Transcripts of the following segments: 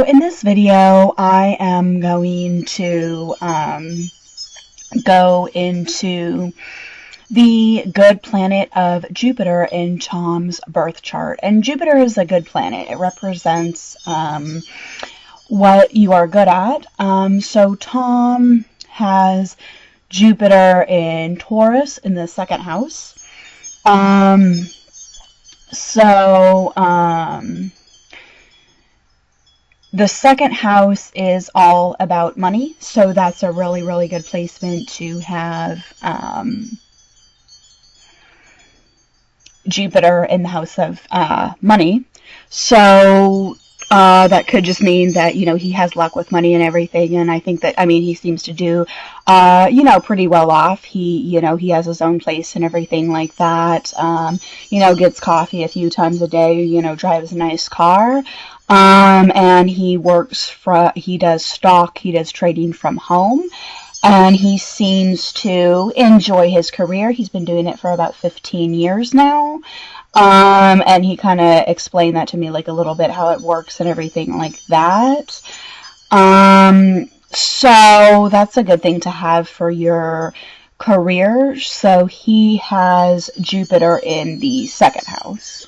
in this video, I am going to go into the good planet of Jupiter in Tom's birth chart. And Jupiter is a good planet. It represents what you are good at. So Tom has Jupiter in Taurus in the second house. The second house is all about money, so that's a really, really good placement to have Jupiter in the house of money. So that could just mean that, you know, he has luck with money and everything, and I think that, I mean, he seems to do, you know, pretty well off. He has his own place and everything like that, you know, gets coffee a few times a day, you know, drives a nice car, and he does trading from home, and he seems to enjoy his career. He's been doing it for about 15 years now. And he kind of explained that to me, like, a little bit, how it works and everything like that. So that's a good thing to have for your career. So he has Jupiter in the second house.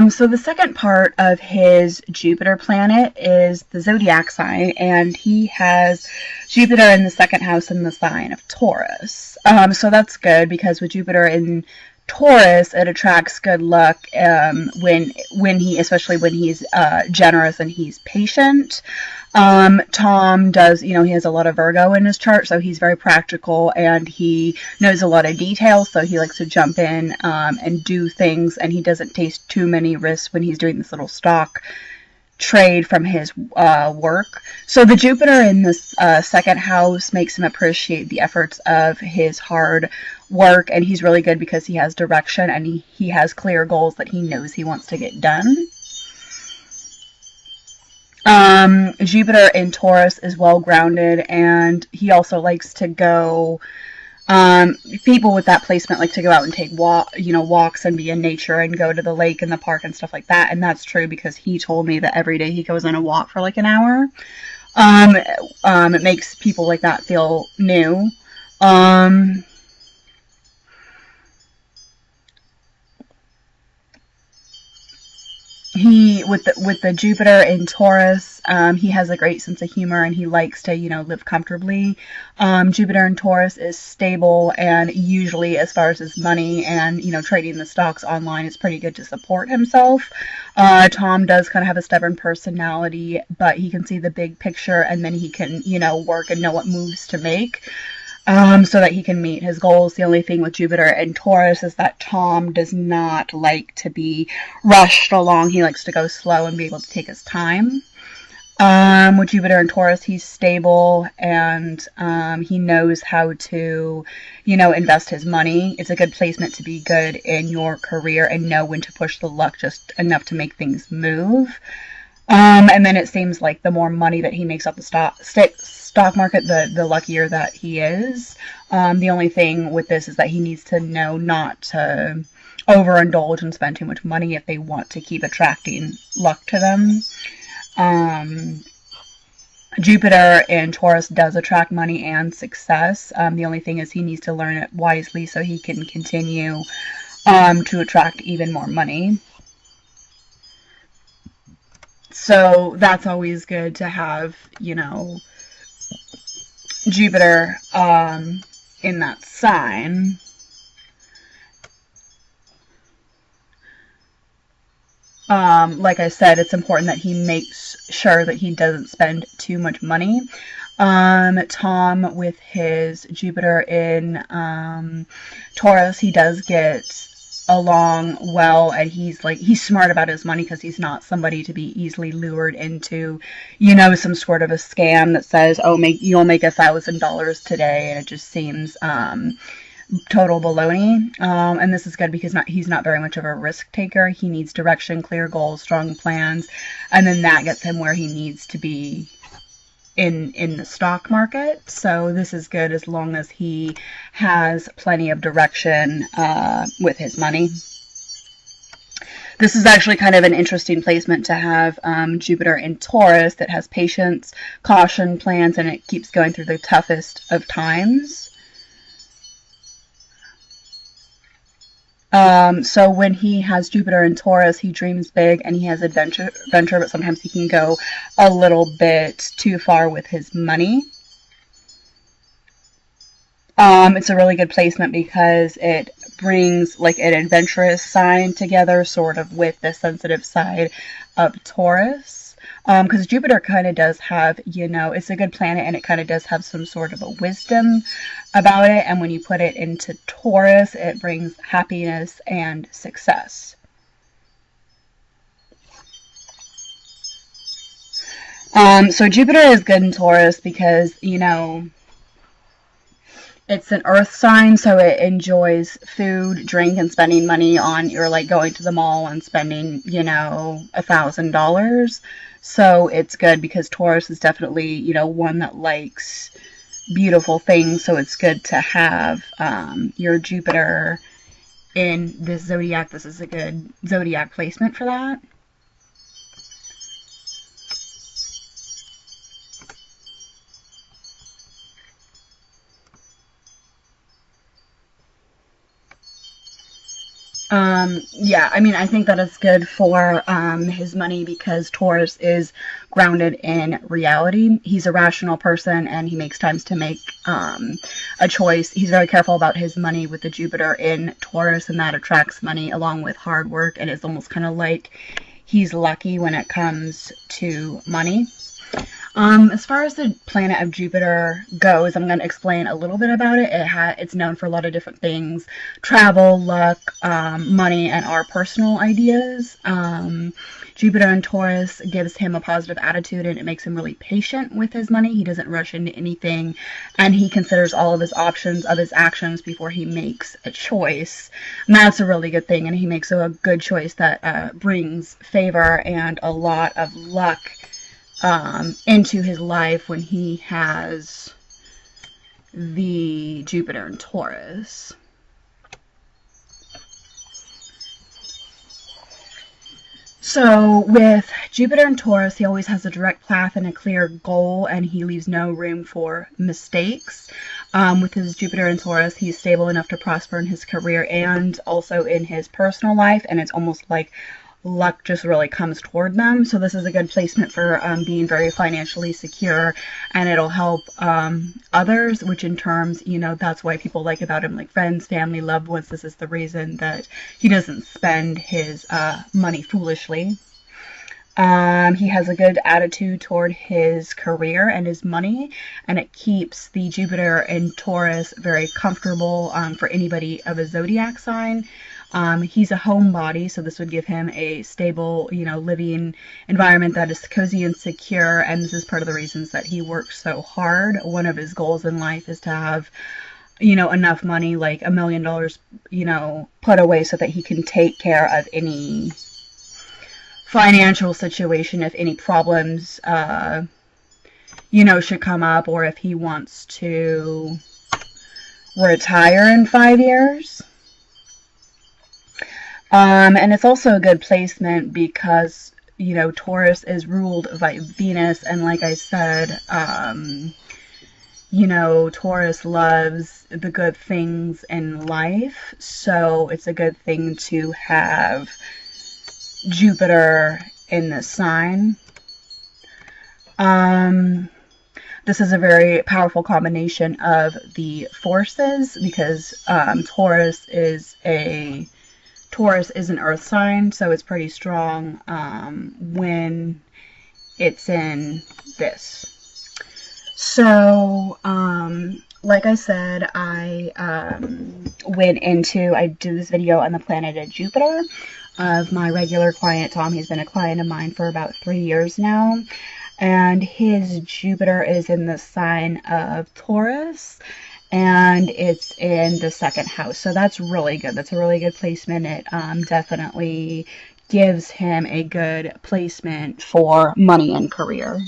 So the second part of his Jupiter planet is the zodiac sign, and he has Jupiter in the second house in the sign of Taurus. So that's good, because with Jupiter in Taurus, it attracts good luck especially when he's generous and he's patient. Tom does, you know, he has a lot of Virgo in his chart, so he's very practical and he knows a lot of details, so he likes to jump in and do things, and he doesn't take too many risks when he's doing this little stock trade from his work. So the Jupiter in this second house makes him appreciate the efforts of his hard work, and he's really good because he has direction and he has clear goals that he knows he wants to get done. Jupiter in Taurus is well grounded, and he also likes to go, people with that placement like to go out and take walks and be in nature and go to the lake and the park and stuff like that. And that's true, because he told me that every day he goes on a walk for like an hour. It makes people like that feel new. With the Jupiter in Taurus, he has a great sense of humor, and he likes to, you know, live comfortably. Jupiter in Taurus is stable, and usually as far as his money and, you know, trading the stocks online, is pretty good to support himself. Tom does kind of have a stubborn personality, but he can see the big picture, and then he can, you know, work and know what moves to make. So that he can meet his goals. The only thing with Jupiter and Taurus is that Tom does not like to be rushed along. He likes to go slow and be able to take his time. With Jupiter and Taurus, he's stable, and he knows how to, you know, invest his money. It's a good placement to be good in your career and know when to push the luck just enough to make things move. And then it seems like the more money that he makes off the stock market, the luckier that he is. The only thing with this is that he needs to know not to overindulge and spend too much money if they want to keep attracting luck to them. Jupiter in Taurus does attract money and success. The only thing is he needs to learn it wisely so he can continue to attract even more money. So that's always good to have, you know, Jupiter in that sign. Like I said, it's important that he makes sure that he doesn't spend too much money. Tom, with his Jupiter in Taurus, he does get along well, and he's smart about his money, because he's not somebody to be easily lured into, you know, some sort of a scam that says, oh, you'll make $1,000 today, and it just seems total baloney. And this is good because he's not very much of a risk taker. He needs direction, clear goals, strong plans, and then that gets him where he needs to be in the stock market. So this is good as long as he has plenty of direction with his money. This is actually kind of an interesting placement to have Jupiter in Taurus that has patience, caution, plans, and it keeps going through the toughest of times. So when he has Jupiter in Taurus, he dreams big and he has adventure, but sometimes he can go a little bit too far with his money. It's a really good placement because it brings like an adventurous sign together sort of with the sensitive side of Taurus. Because Jupiter kind of does have, it's a good planet and it kind of does have some sort of a wisdom about it. And when you put it into Taurus, it brings happiness and success. So Jupiter is good in Taurus because, it's an earth sign, so it enjoys food, drink, and spending money on, you're like going to the mall and spending, $1,000. So it's good because Taurus is definitely, one that likes beautiful things. So it's good to have your Jupiter in this zodiac. This is a good zodiac placement for that. Yeah, I mean, I think that it's good for his money because Taurus is grounded in reality. He's a rational person and he makes times to make a choice. He's very careful about his money with the Jupiter in Taurus, and that attracts money along with hard work, and it's almost kind of like he's lucky when it comes to money. As far as the planet of Jupiter goes, I'm going to explain a little bit about it. It's known for a lot of different things: travel, luck, money, and our personal ideas. Jupiter in Taurus gives him a positive attitude and it makes him really patient with his money. He doesn't rush into anything and he considers all of his options of his actions before he makes a choice. And that's a really good thing, and he makes a good choice that brings favor and a lot of luck into his life when he has the Jupiter in Taurus. So with Jupiter in Taurus, he always has a direct path and a clear goal, and he leaves no room for mistakes. With his Jupiter in Taurus, he's stable enough to prosper in his career and also in his personal life, and it's almost like luck just really comes toward them. So this is a good placement for being very financially secure, and it'll help others, which in terms, that's why people like about him, like friends, family, loved ones. This is the reason that he doesn't spend his money foolishly. He has a good attitude toward his career and his money, and it keeps the Jupiter in Taurus very comfortable for anybody of a zodiac sign. He's a homebody, so this would give him a stable, living environment that is cozy and secure, and this is part of the reasons that he works so hard. One of his goals in life is to have, enough money, like $1 million, put away so that he can take care of any financial situation if any problems, should come up, or if he wants to retire in 5 years. And it's also a good placement because, Taurus is ruled by Venus. And like I said, Taurus loves the good things in life. So it's a good thing to have Jupiter in the sign. This is a very powerful combination of the forces because Taurus is an earth sign, so it's pretty strong when it's in this. So, like I said, I did this video on the planet of Jupiter of my regular client, Tom. He's been a client of mine for about 3 years now, and his Jupiter is in the sign of Taurus, and it's in the second house. So that's really good. That's a really good placement. It definitely gives him a good placement for money and career.